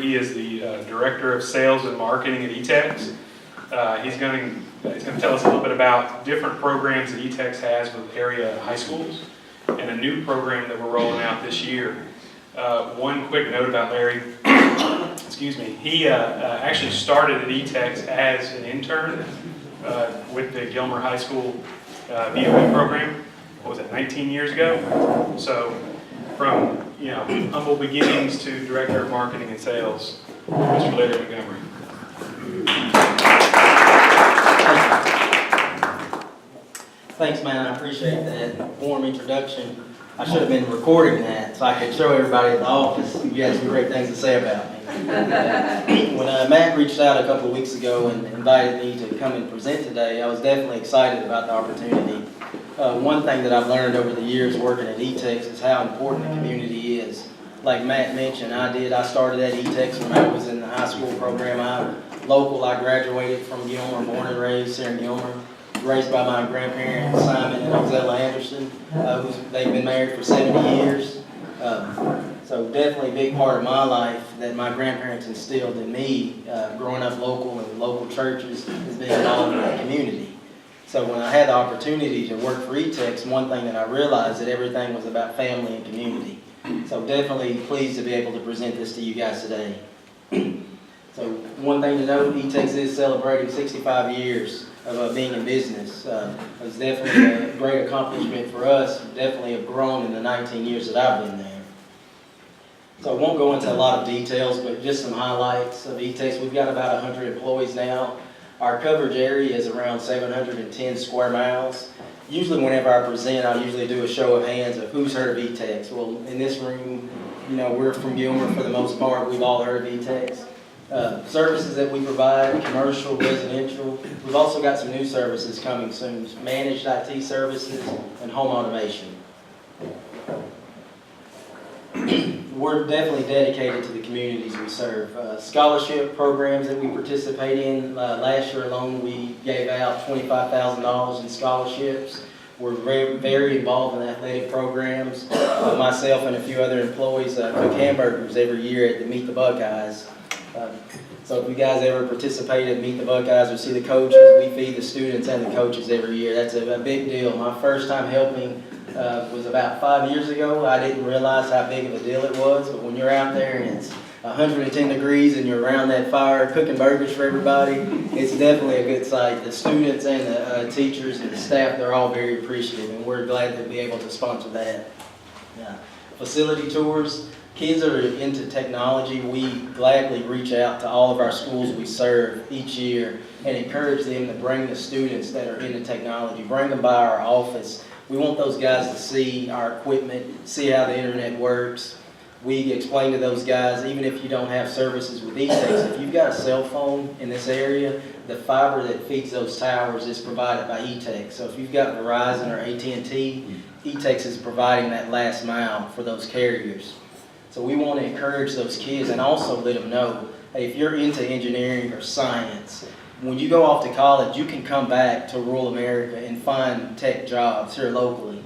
He is the Director of Sales and Marketing at ETEX. He's going to tell us a little bit about different programs that ETEX has with area high schools and a new program that we're rolling out this year. One quick note about Larry. Excuse me. He actually started at ETEX as an intern with the Gilmer High School VOE program. What was it, 19 years ago? So from humble beginnings to Director of Marketing and Sales, Mr. Larry Montgomery. Thanks, man. I appreciate that warm introduction. I should have been recording that so I could show everybody at the office. You had some great things to say about me. When Matt reached out a couple of weeks ago and invited me to come and present today, I was definitely excited about the opportunity. One thing that I've learned over the years working at ETEX is how important the community is. Like Matt mentioned, I started at ETEX when I was in the high school program. I graduated from Gilmer, born and raised here in Gilmer. Raised by my grandparents, Simon and Ozella Anderson. They've been married for 70 years. So definitely a big part of my life that my grandparents instilled in me, growing up local in local churches, has been involved in the community. So when I had the opportunity to work for ETEX, one thing that I realized that everything was about family and community. So definitely pleased to be able to present this to you guys today. So one thing to note, ETEX is celebrating 65 years of being in business. It's definitely a great accomplishment for us. Definitely have grown in the 19 years that I've been there. So I won't go into a lot of details, but just some highlights of ETEX. We've got about 100 employees now. Our coverage area is around 710 square miles. Usually whenever I present, I usually do a show of hands of who's heard of ETEX. Well, in this room, we're from Gilmer for the most part. We've all heard of ETEX. Services that we provide, commercial, residential. We've also got some new services coming soon, managed IT services and home automation. We're definitely dedicated to the communities we serve. Scholarship programs that we participate in. Last year alone, we gave out $25,000 in scholarships. We're very involved in athletic programs. Myself and a few other employees cook hamburgers every year at the Meet the Buckeyes. So if you guys ever participate at Meet the Buckeyes or see the coaches, we feed the students and the coaches every year. That's a big deal. My first time helping was about 5 years ago. I didn't realize how big of a deal it was, but when you're out there and it's 110 degrees and you're around that fire cooking burgers for everybody, it's definitely a good sight. The students and the teachers and the staff, they're all very appreciative, and we're glad to be able to sponsor that. Facility tours. Kids that are into technology, we gladly reach out to all of our schools we serve each year and encourage them to bring the students that are into technology, bring them by our office. We want those guys to see our equipment, see how the internet works. We explain to those guys, even if you don't have services with ETEX, if you've got a cell phone in this area, the fiber that feeds those towers is provided by ETEX. So if you've got Verizon or AT&T, ETEX is providing that last mile for those carriers. So we want to encourage those kids and also let them know, hey, if you're into engineering or science, when you go off to college, you can come back to rural America and find tech jobs here locally.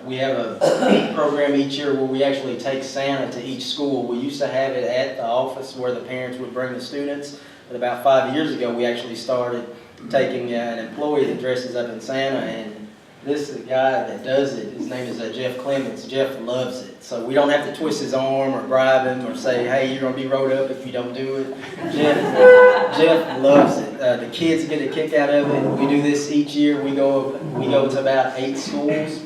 We have a program each year where we actually take Santa to each school. We used to have it at the office where the parents would bring the students, but about 5 years ago we actually started taking an employee that dresses up in Santa, and this guy that does it, his name is Jeff Clements. Jeff loves it. So we don't have to twist his arm or bribe him or say, hey, you're going to be wrote up if you don't do it. Jeff loves it. The kids get a kick out of it. We do this each year. We go to about 8 schools.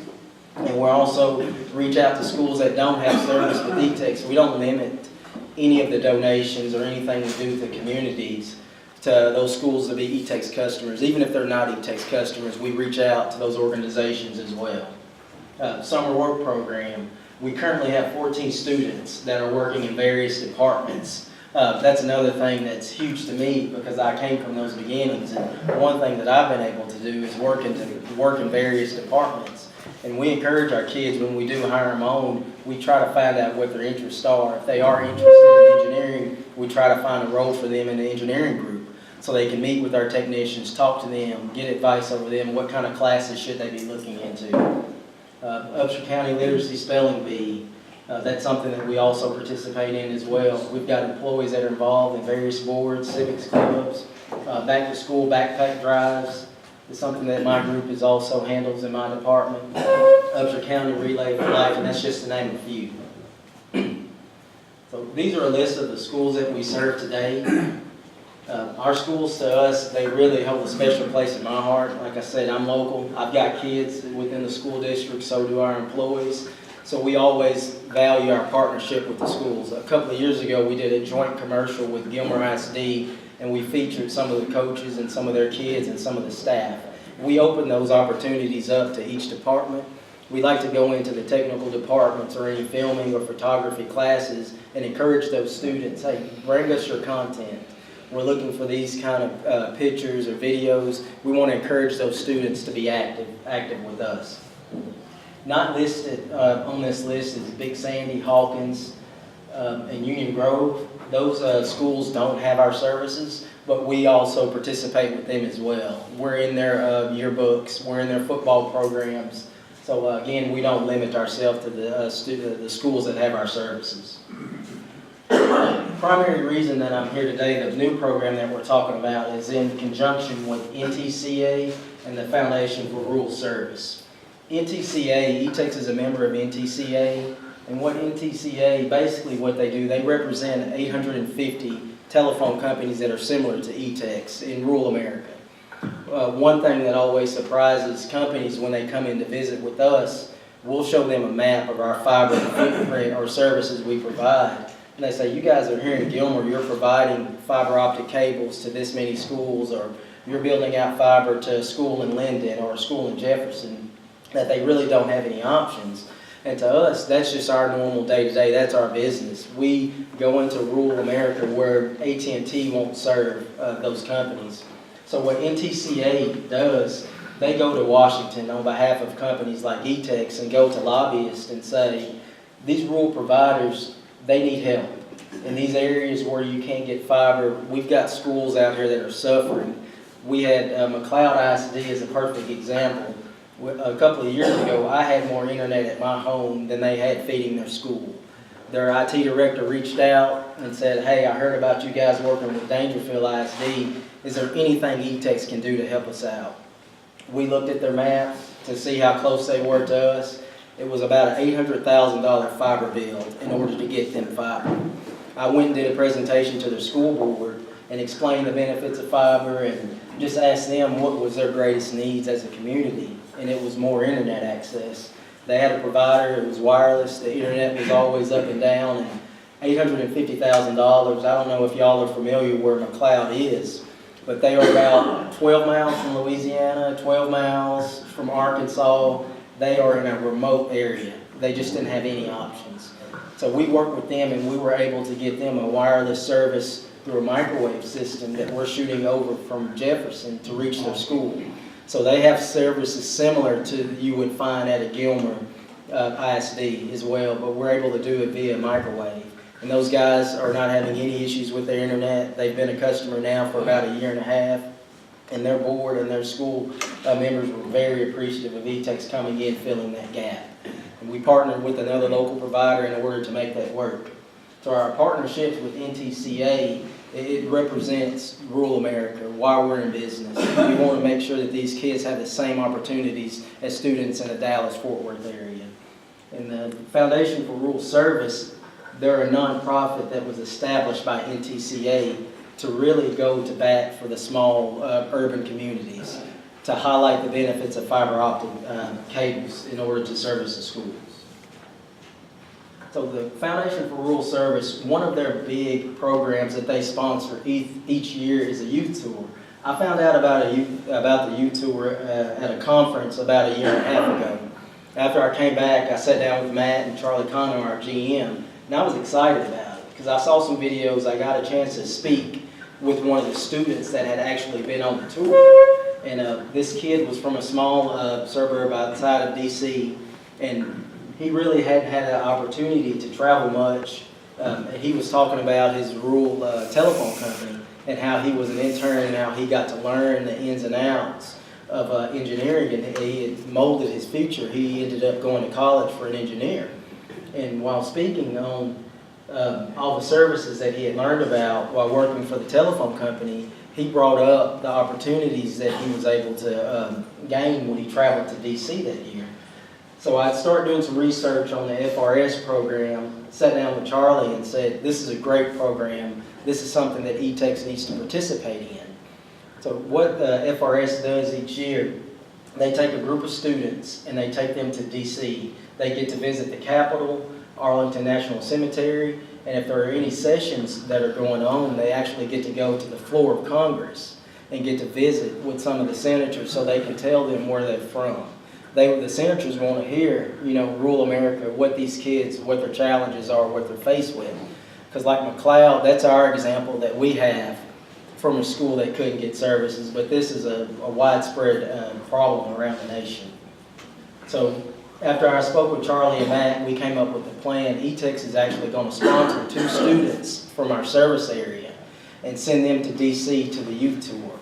And we're also reach out to schools that don't have service with ETEX. We don't limit any of the donations or anything we do to the communities to those schools to be ETEX customers. Even if they're not ETEX customers, we reach out to those organizations as well. Summer work program. We currently have 14 students that are working in various departments. That's another thing that's huge to me because I came from those beginnings. And one thing that I've been able to do is work in various departments. And we encourage our kids when we do hire them on, we try to find out what their interests are. If they are interested in engineering, we try to find a role for them in the engineering group so they can meet with our technicians, talk to them, get advice over them, what kind of classes should they be looking into. Upshur County Literacy Spelling Bee. That's something that we also participate in as well. We've got employees that are involved in various boards, civics clubs, back to school backpack drives. It's something that my group is also handles in my department. Upshur County Relay for Life, and that's just to name a few. So these are a list of the schools that we serve today. Our schools to us, they really hold a special place in my heart. Like I said, I'm local. I've got kids within the school district, so do our employees. So we always value our partnership with the schools. A couple of years ago, we did a joint commercial with Gilmer ISD, and we featured some of the coaches and some of their kids and some of the staff. We open those opportunities up to each department. We like to go into the technical departments or any filming or photography classes and encourage those students, hey, bring us your content. We're looking for these kind of pictures or videos. We want to encourage those students to be active with us. Not listed on this list is Big Sandy, Hawkins, and Union Grove. Those schools don't have our services, but we also participate with them as well. We're in their yearbooks, we're in their football programs. So again, we don't limit ourselves to the schools that have our services. Primary reason that I'm here today, the new program that we're talking about, is in conjunction with NTCA and the Foundation for Rural Service. NTCA, eTex is a member of NTCA, and what NTCA, basically what they do, they represent 850 telephone companies that are similar to eTex in rural America. One thing that always surprises companies when they come in to visit with us, we'll show them a map of our fiber footprint or services we provide. And they say, you guys are here in Gilmer, you're providing fiber optic cables to this many schools, or you're building out fiber to a school in Linden or a school in Jefferson, that they really don't have any options. And to us, that's just our normal day-to-day, that's our business. We go into rural America where AT&T won't serve those companies. So what NTCA does, they go to Washington on behalf of companies like eTex and go to lobbyists and say, these rural providers, they need help. In these areas where you can't get fiber, we've got schools out here that are suffering. We had McLeod ISD as a perfect example. A couple of years ago, I had more internet at my home than they had feeding their school. Their IT director reached out and said, hey, I heard about you guys working with Dangerfield ISD. Is there anything eTex can do to help us out? We looked at their map to see how close they were to us. It was about an $800,000 fiber bill in order to get them fiber. I went and did a presentation to their school board and explained the benefits of fiber and just asked them what was their greatest needs as a community, and it was more internet access. They had a provider, it was wireless, the internet was always up and down, and $850,000, I don't know if y'all are familiar where McLeod is, but they are about 12 miles from Louisiana, 12 miles from Arkansas. They are in a remote area. They just didn't have any options. So we worked with them and we were able to get them a wireless service through a microwave system that we're shooting over from Jefferson to reach their school. So they have services similar to you would find at a Gilmer ISD as well, but we're able to do it via microwave. And those guys are not having any issues with their internet. They've been a customer now for about a year and a half. And their board and their school members were very appreciative of eTex coming in, filling that gap. And we partnered with another local provider in order to make that work. So our partnerships with NTCA, it represents rural America, why we're in business. We want to make sure that these kids have the same opportunities as students in the Dallas-Fort Worth area. And the Foundation for Rural Service, they're a nonprofit that was established by NTCA to really go to bat for the small urban communities, to highlight the benefits of fiber optic cables in order to service the schools. So the Foundation for Rural Service, one of their big programs that they sponsor each year is a youth tour. I found out about the youth tour at a conference about a year and a half ago. After I came back, I sat down with Matt and Charlie Connor, our GM, and I was excited about it because I saw some videos. I got a chance to speak with one of the students that had actually been on the tour. And this kid was from a small suburb outside of DC, and he really hadn't had an opportunity to travel much. He was talking about his rural telephone company and how he was an intern and how he got to learn the ins and outs of engineering, and he had molded his future. He ended up going to college for an engineer. And while speaking on all the services that he had learned about while working for the telephone company, he brought up the opportunities that he was able to gain when he traveled to DC that year. So I started doing some research on the FRS program, sat down with Charlie and said, this is a great program. This is something that E-Tex needs to participate in. So what the FRS does each year, they take a group of students and they take them to DC. They get to visit the Capitol, Arlington National Cemetery, and if there are any sessions that are going on, they actually get to go to the floor of Congress and get to visit with some of the senators so they can tell them where they're from. The senators want to hear, rural America, what these kids, what their challenges are, what they're faced with. Because like McLeod, that's our example that we have from a school that couldn't get services, but this is a widespread problem around the nation. So after I spoke with Charlie and Matt, we came up with a plan. E-Tex is actually going to sponsor 2 students from our service area and send them to DC to the youth tour.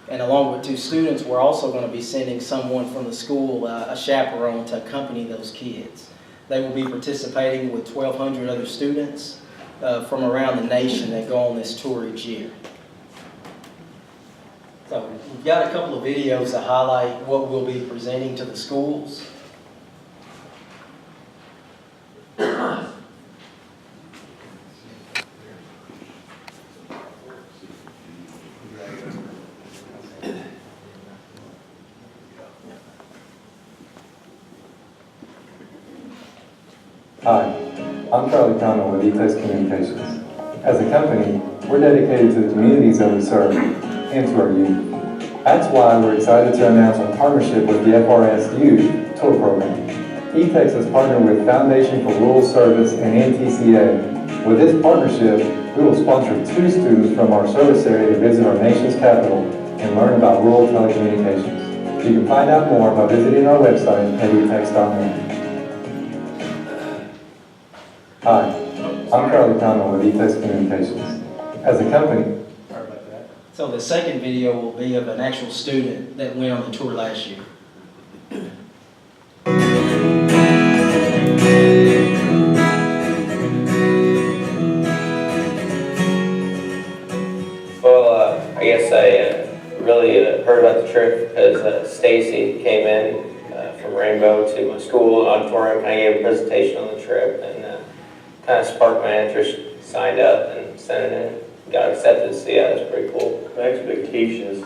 And along with 2 students, we're also going to be sending someone from the school, a chaperone, to accompany those kids. They will be participating with 1,200 other students from around the nation that go on this tour each year. So we've got a couple of videos to highlight what we'll be presenting to the schools. Hi, I'm Charlie Conwell with E-Tex Communications. As a company, we're dedicated to the communities that we serve and to our youth. That's why we're excited to announce a partnership with the FRS Youth Tour Program. E-Tex has partnered with Foundation for Rural Service and NTCA. With this partnership, we will sponsor 2 students from our service area to visit our nation's capital and learn about rural telecommunications. You can find out more by visiting our website at etex.net. Hi, I'm Charlie Conwell with E-Tex Communications. As a company, Sorry about that. So the second video will be of an actual student that went on the tour last year. Well, I guess I really heard about the trip because Stacy came in from Rainbow to my school auditorium, kind of gave a presentation on the trip, and kind of sparked my interest, signed up and sent it in, got accepted, so yeah, it was pretty cool. My expectations,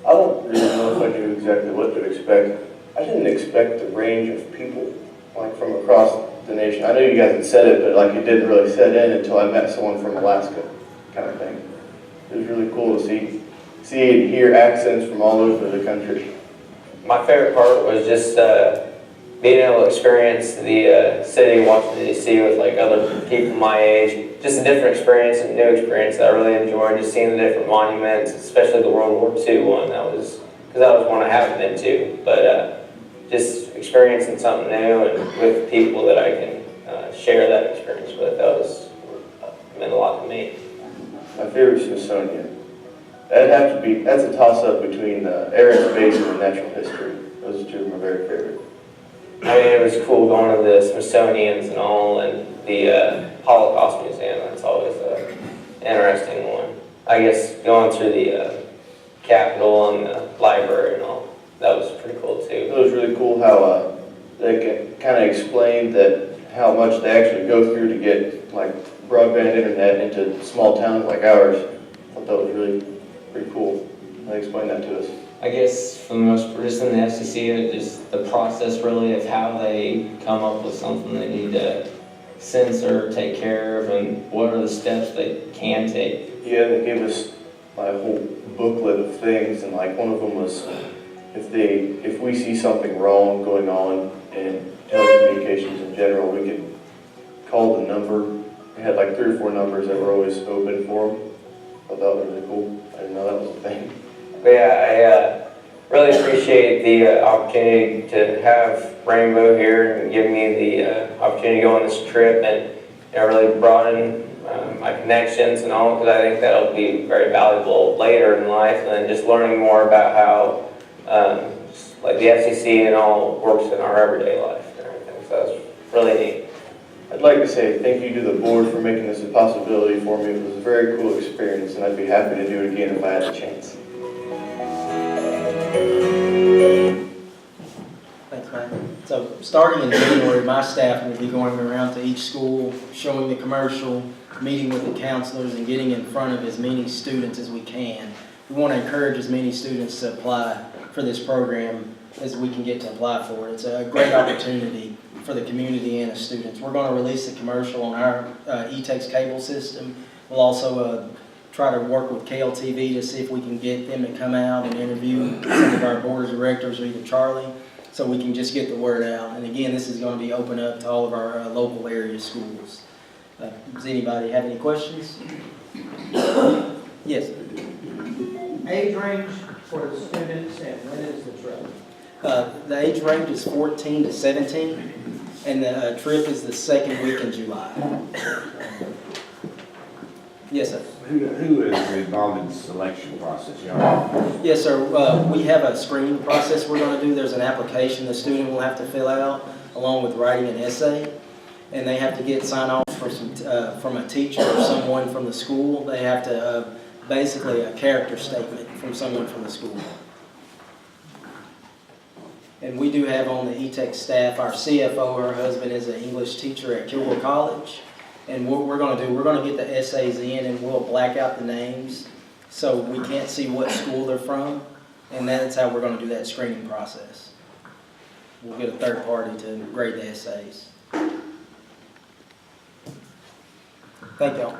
I don't really know if I knew exactly what to expect. I didn't expect the range of people, like from across the nation. I know you guys had said it, but like it didn't really set in until I met someone from Alaska, kind of thing. It was really cool to see and hear accents from all over the country. My favorite part was just being able to experience the city of Washington, D.C. with like other people my age. Just a different experience, a new experience that I really enjoyed. Just seeing the different monuments, especially the World War II one. Because that was one I haven't been to. But just experiencing something new and with people that I can share that experience with. Meant a lot to me. My favorite Smithsonian. That's a toss-up between Air and Space and Natural History. Those 2 are my very favorite. I mean, it was cool going to the Smithsonian's and all, and the Holocaust Museum. That's always an interesting one. I guess going through the Capitol and the library and all, that was pretty cool too. It was really cool how they kind of explained how much they actually go through to get like broadband internet into small towns like ours. I thought that was really pretty cool. They explained that to us. I guess for the most part, just in the FCC, just the process really of how they come up with something they need to censor, take care of, and what are the steps they can take. Yeah, they gave us like a whole booklet of things, and like one of them was if we see something wrong going on in telecommunications in general, we could call the number. They had like 3 or 4 numbers that were always open for them. I thought that was really cool. I didn't know that was a thing. But yeah, I really appreciate the opportunity to have Rainbow here and give me the opportunity to go on this trip and really broaden my connections and all, because I think that'll be very valuable later in life, and then just learning more about how like the FCC and all works in our everyday life and everything. So that's really neat. I'd like to say thank you to the board for making this a possibility for me. It was a very cool experience, and I'd be happy to do it again if I had the chance. Thanks, Matt. So starting in January, my staff will be going around to each school, showing the commercial, meeting with the counselors, and getting in front of as many students as we can. We want to encourage as many students to apply for this program as we can get to apply for it. It's a great opportunity for the community and the students. We're going to release a commercial on our e-text cable system. We'll also try to work with KLTV to see if we can get them to come out and interview some of our board of directors or either Charlie, so we can just get the word out. And again, this is going to be open up to all of our local area schools. Does anybody have any questions? Yes. Age range for the students and when is the trip? The age range is 14 to 17, and the trip is the second week in July. Yes, sir. Who is involved in the selection process, y'all? Yes, sir. We have a screening process we're going to do. There's an application the student will have to fill out along with writing an essay, and they have to get sign-off from a teacher or someone from the school. They have to basically a character statement from someone from the school. And we do have on the e-text staff, our CFO, her husband is an English teacher at Kilgore College. And what we're going to do, we're going to get the essays in and we'll black out the names so we can't see what school they're from. And that's how we're going to do that screening process. We'll get a third party to grade the essays. Thank y'all.